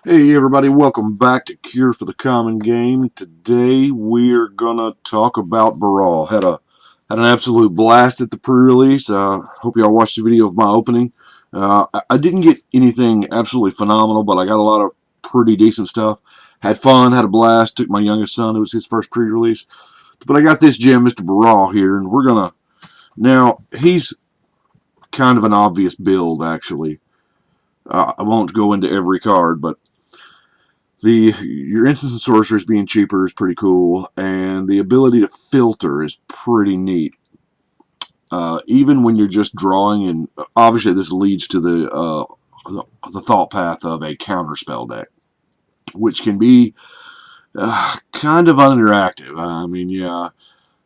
Hey everybody, welcome back to Cure for the Common Game. Today we're gonna talk about Baral. Had an absolute blast at the pre-release. Hope y'all watched the video of my opening. I didn't get anything absolutely phenomenal, but I got a lot of pretty decent stuff. Had fun, had a blast. Took my youngest son; it was his first pre-release. But I got this gem, Mr. Baral here, and we're gonna now. He's kind of an obvious build, actually. I won't go into every card, but your instants and sorcerers being cheaper is pretty cool, and the ability to filter is pretty neat. Even when you're just drawing, and obviously this leads to the thought path of a counterspell deck, which can be kind of uninteractive. I mean, yeah,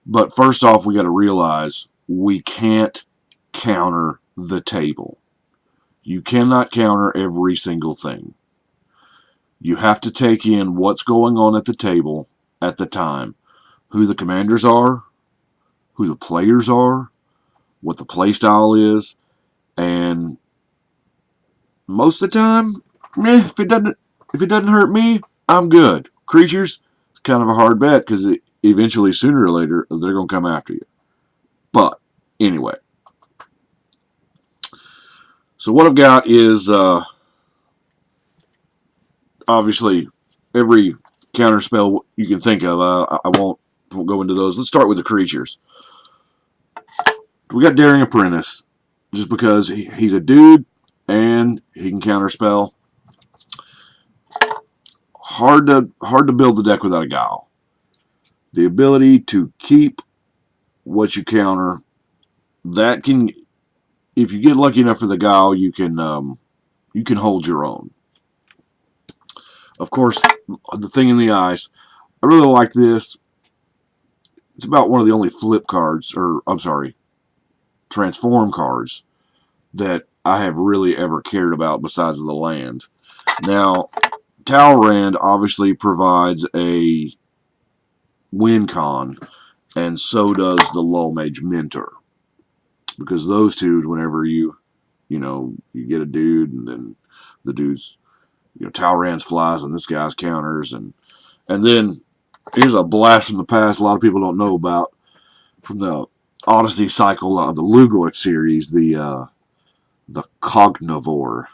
but first off, we got to realize we can't counter the table. You cannot counter every single thing. You have to take in what's going on at the table at the time. Who the commanders are, who the players are, what the playstyle is, and most of the time, if it doesn't hurt me, I'm good. Creatures, it's kind of a hard bet because eventually, sooner or later, they're going to come after you. But anyway, so what I've got is obviously every counter spell you can think of. I won't go into those. Let's start with the creatures. We got Daring Apprentice, just because he's a dude and he can counterspell. Hard to build the deck without a Guile. The ability to keep what you counter, that can, if you get lucky enough for the Guile, you can hold your own. Of course, the thing in the eyes, I really like this. It's about one of the only flip cards, or I'm sorry, transform cards that I have really ever cared about besides the land. Now, Talrand obviously provides a win con, and so does the Lull Mage Mentor. Because those two, whenever you get a dude, and then the dude's, Talrand's flies, and this guy's counters, and then here's a blast from the past a lot of people don't know about from the Odyssey cycle of the Lugoif series, the Cognivore.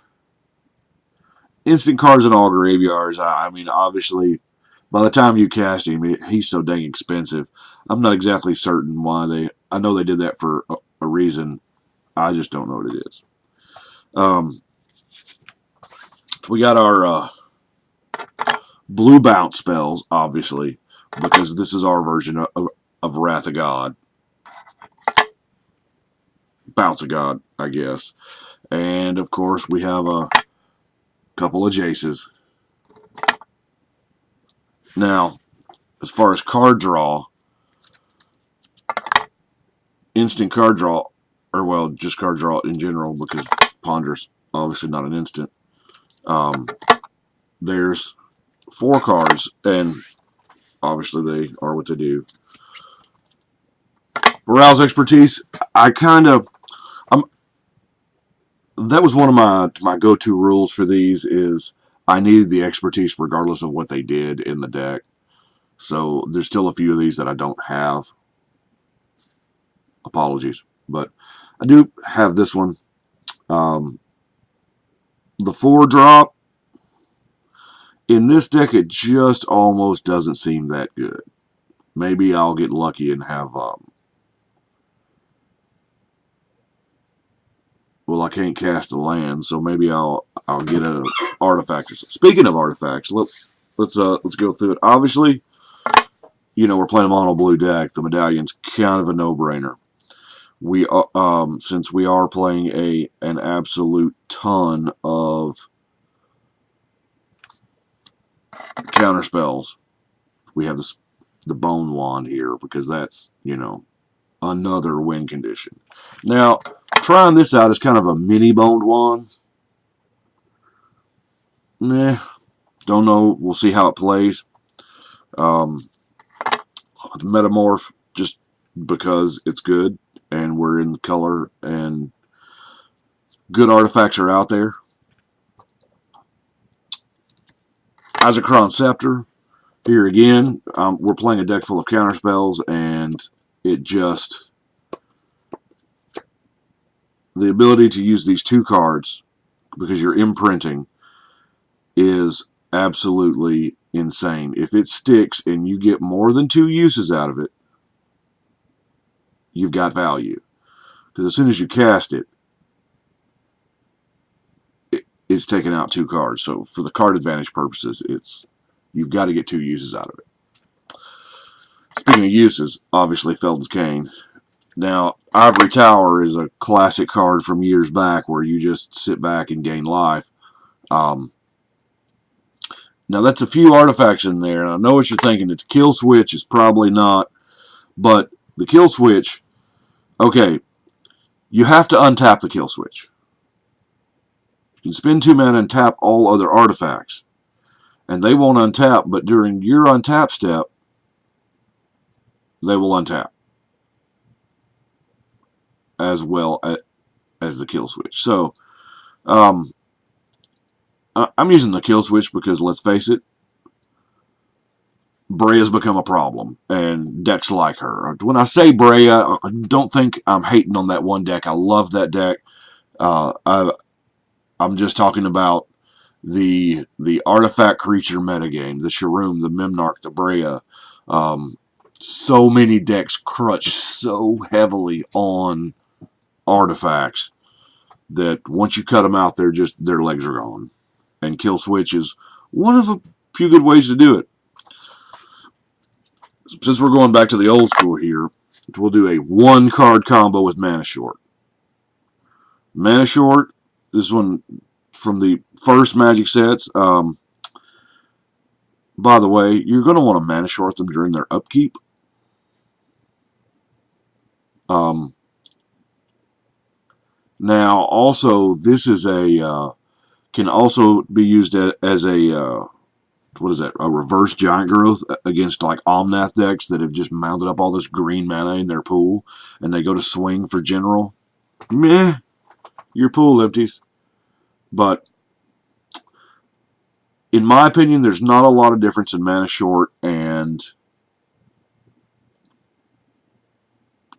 Instant cards in all graveyards. I mean, obviously, by the time you cast him, he's so dang expensive. I'm not exactly certain why they. I know they did that for a reason. I just don't know what it is. We got our blue bounce spells, obviously, because this is our version of Wrath of God. Bounce of God, I guess. And, of course, we have a couple of Jaces. Now, as far as card draw, instant card draw, or, well, just card draw in general, because Ponder's obviously not an instant. There's 4 cards, and obviously they are what they do. Baral's expertise, that was one of my go-to rules for these is I needed the expertise regardless of what they did in the deck. So there's still a few of these that I don't have. Apologies. But I do have this one. The 4-drop, in this deck, it just almost doesn't seem that good. Maybe I'll get lucky and have... well, I can't cast a land, so maybe I'll get an artifact. Speaking of artifacts, let's go through it. Obviously, we're playing a mono blue deck. The medallion's kind of a no-brainer. We since we are playing an absolute ton of counter spells, we have the Bone Wand here because that's another win condition. Now, trying this out is kind of a mini Bone Wand. Nah, don't know. We'll see how it plays. Metamorph, just because it's good and we're in color and good artifacts are out there. Isochron Scepter. Here again, we're playing a deck full of counterspells, and it just... the ability to use these 2 cards, because you're imprinting, is absolutely insane. If it sticks and you get more than 2 uses out of it, you've got value. Because as soon as you cast it, it's taking out 2 cards. So for the card advantage purposes, you've got to get 2 uses out of it. Speaking of uses, obviously Felden's Cane. Now, Ivory Tower is a classic card from years back where you just sit back and gain life. Now, that's a few artifacts in there, and I know what you're thinking. It's kill switch. It's probably not. But the kill switch, okay, you have to untap the kill switch. You can spend 2 mana and tap all other artifacts, and they won't untap, but during your untap step, they will untap as well as the kill switch. So, I'm using the kill switch because, let's face it, Brea's become a problem, and decks like her. When I say Brea, I don't think I'm hating on that one deck. I love that deck. I'm just talking about the artifact creature metagame, the Sharoom, the Memnarch, the Brea. So many decks crutch so heavily on artifacts that once you cut them out, their legs are gone. And kill switch is one of a few good ways to do it. Since we're going back to the old school here, we'll do a 1-card combo with Mana Short. Mana Short, this one from the first Magic sets. By the way, you're going to want to Mana Short them during their upkeep. Now, also, this is can also be used as a what is that? A reverse giant growth against like Omnath decks that have just mounted up all this green mana in their pool, and they go to swing for general. Meh, your pool empties. But in my opinion, there's not a lot of difference in Mana Short and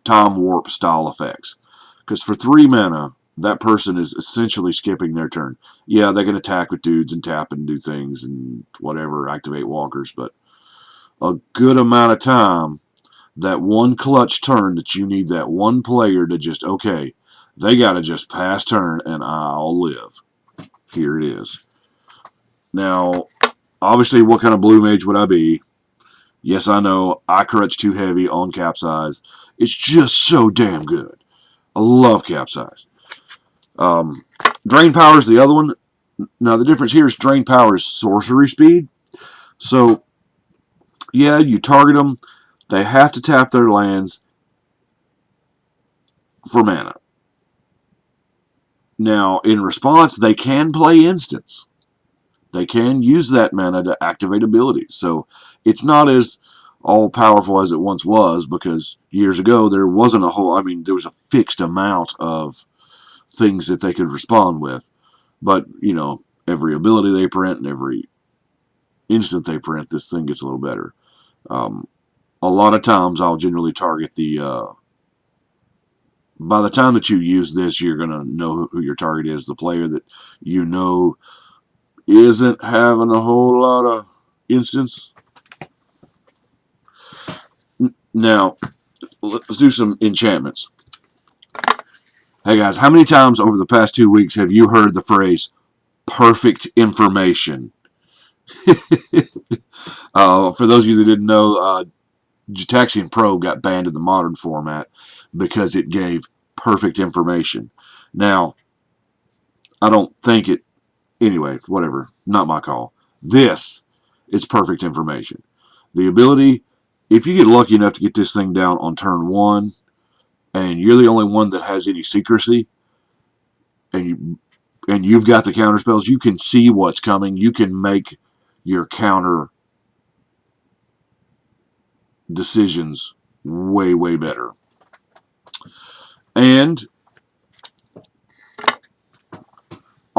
Time Warp style effects. Because for 3 mana, that person is essentially skipping their turn. Yeah, they can attack with dudes and tap and do things and whatever, activate walkers, but a good amount of time, that one clutch turn that you need that one player to just, okay, they got to just pass turn and I'll live. Here it is. Now, obviously, what kind of blue mage would I be? Yes, I know, I crutch too heavy on Capsize. It's just so damn good. I love Capsize. Drain Power is the other one. Now, the difference here is Drain Power is sorcery speed. So, yeah, you target them. They have to tap their lands for mana. Now, in response, they can play instants. They can use that mana to activate abilities. So, it's not as all-powerful as it once was, because years ago, there wasn't a whole... I mean, there was a fixed amount of things that they could respond with. But, you know, every ability they print and every instant they print, this thing gets a little better. A lot of times I'll generally target the... by the time that you use this, you're going to know who your target is. The player that you know isn't having a whole lot of instants. Now, let's do some enchantments. Hey guys, how many times over the past 2 weeks have you heard the phrase perfect information? For those of you that didn't know, Gitaxian Pro got banned in the modern format because it gave perfect information. Now, I don't think it... Anyway, whatever. Not my call. This is perfect information. The ability, if you get lucky enough to get this thing down on turn 1, and you're the only one that has any secrecy, and you've got the counter spells, you can see what's coming. You can make your counter decisions way, way better. And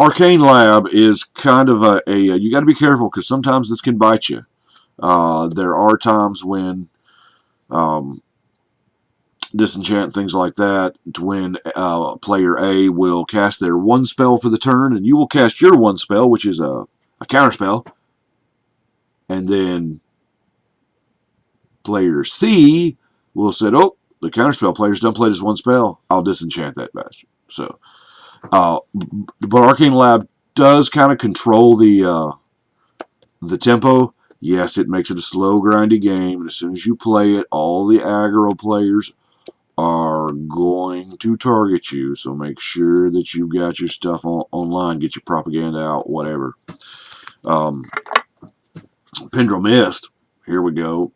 Arcane Lab is kind of you got to be careful because sometimes this can bite you. There are times when um, disenchant, things like that, to when player A will cast their one spell for the turn, and you will cast your one spell, which is a counter spell, and then player C will say, "Oh, the counterspell player's done played his one spell. I'll disenchant that bastard." So, but Arcane Lab does kind of control the tempo. Yes, it makes it a slow, grindy game. And as soon as you play it, all the aggro players are going to target you. So make sure that you've got your stuff online, get your propaganda out, whatever. Pendril Mist, here we go.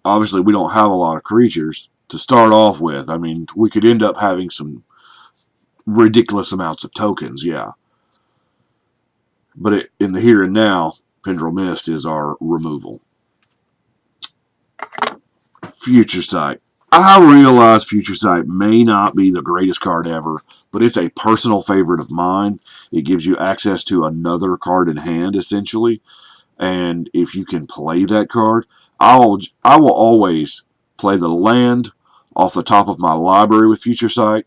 Obviously, we don't have a lot of creatures to start off with. I mean, we could end up having some ridiculous amounts of tokens, yeah. But in the here and now, Pendril Mist is our removal. Future Sight. I realize Future Sight may not be the greatest card ever, but it's a personal favorite of mine. It gives you access to another card in hand, essentially. And if you can play that card, I will always play the land off the top of my library with Future Sight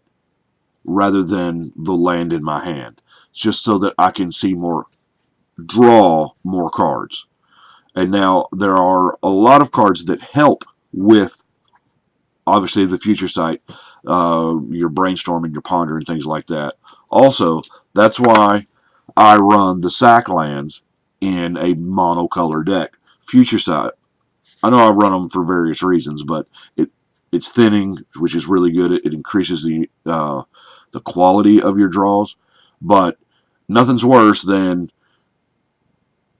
rather than the land in my hand. It's just so that I can see draw more cards. And now there are a lot of cards that help with, obviously, the Future Sight, your brainstorm and your ponder and things like that. Also, that's why I run the sack lands in a monocolor deck. Future Sight, I know I run them for various reasons, but it's thinning, which is really good. It increases the quality of your draws, but nothing's worse than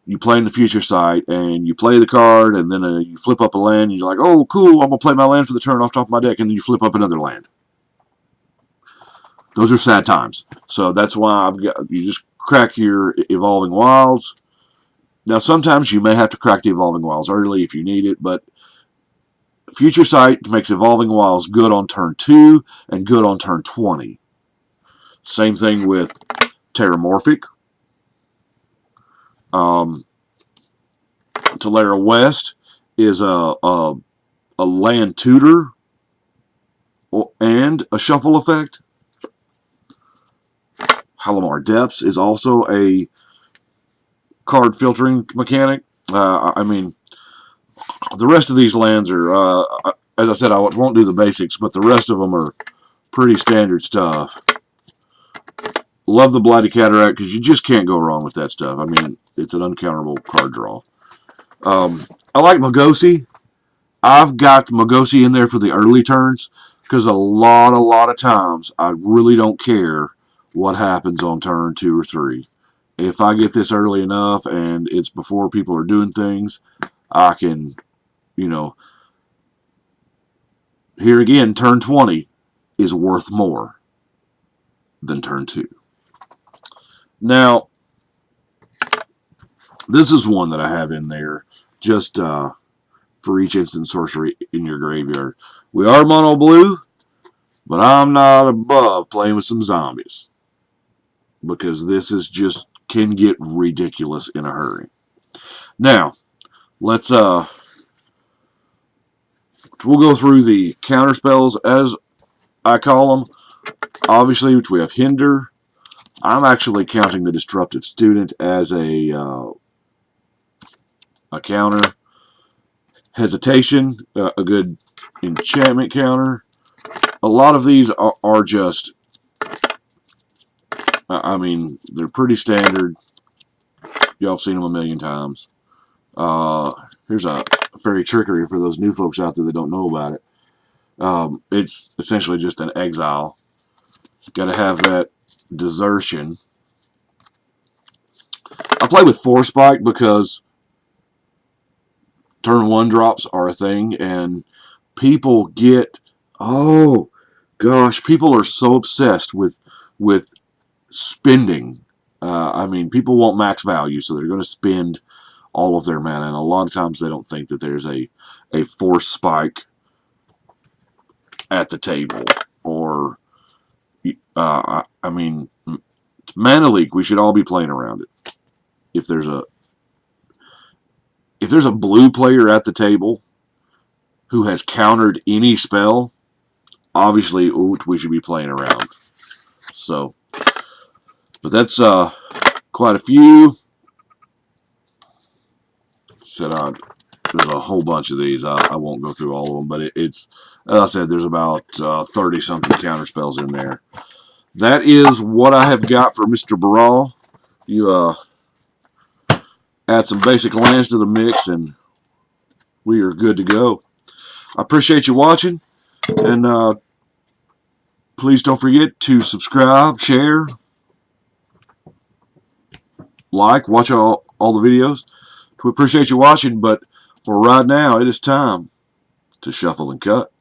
you play in the Future Sight and you play the card, and then you flip up a land, and you're like, "Oh, cool! I'm gonna play my land for the turn off top of my deck," and then you flip up another land. Those are sad times. So that's why you just crack your Evolving Wilds. Now, sometimes you may have to crack the Evolving Wilds early if you need it, but Future Sight makes Evolving Wilds good on turn 2 and good on turn 20. Same thing with Terramorphic. Talera West is a land tutor and a shuffle effect. Halimar Depths is also a card filtering mechanic. I mean, the rest of these lands are, as I said, I won't do the basics, but the rest of them are pretty standard stuff. Love the Blighted Cataract because you just can't go wrong with that stuff. I mean, it's an uncounterable card draw. I like Magosi. I've got Magosi in there for the early turns because a lot of times I really don't care what happens on turn 2 or 3. If I get this early enough and it's before people are doing things, I can, here again, turn 20 is worth more than turn 2. Now, this is one that I have in there just for each instant sorcery in your graveyard. We are mono blue, but I'm not above playing with some zombies because this is just can get ridiculous in a hurry. Now, let's we'll go through the counter spells as I call them. Obviously, we have Hinder. I'm actually counting the Disruptive Student as a counter. Hesitation, a good enchantment counter. A lot of these are just, I mean, they're pretty standard. Y'all have seen them a million times. Here's a Fairy Trickery for those new folks out there that don't know about it. It's essentially just an exile. Got to have that desertion. I play with Force Spike because turn 1 drops are a thing, and people get, oh gosh, people are so obsessed with spending. I mean, people want max value, so they're going to spend all of their mana, and a lot of times they don't think that there's a Force Spike at the table, or I mean, It's mana leak. We should all be playing around it. If there's a blue player at the table who has countered any spell, obviously we should be playing around. So, but that's quite a few. There's a whole bunch of these. I won't go through all of them, but it's, as I said, there's about 30 something counter spells in there. That is what I have got for Mr. Baral. You add some basic lands to the mix, and we are good to go. I appreciate you watching, and please don't forget to subscribe, share, like, watch all the videos. We appreciate you watching, but for right now, it is time to shuffle and cut.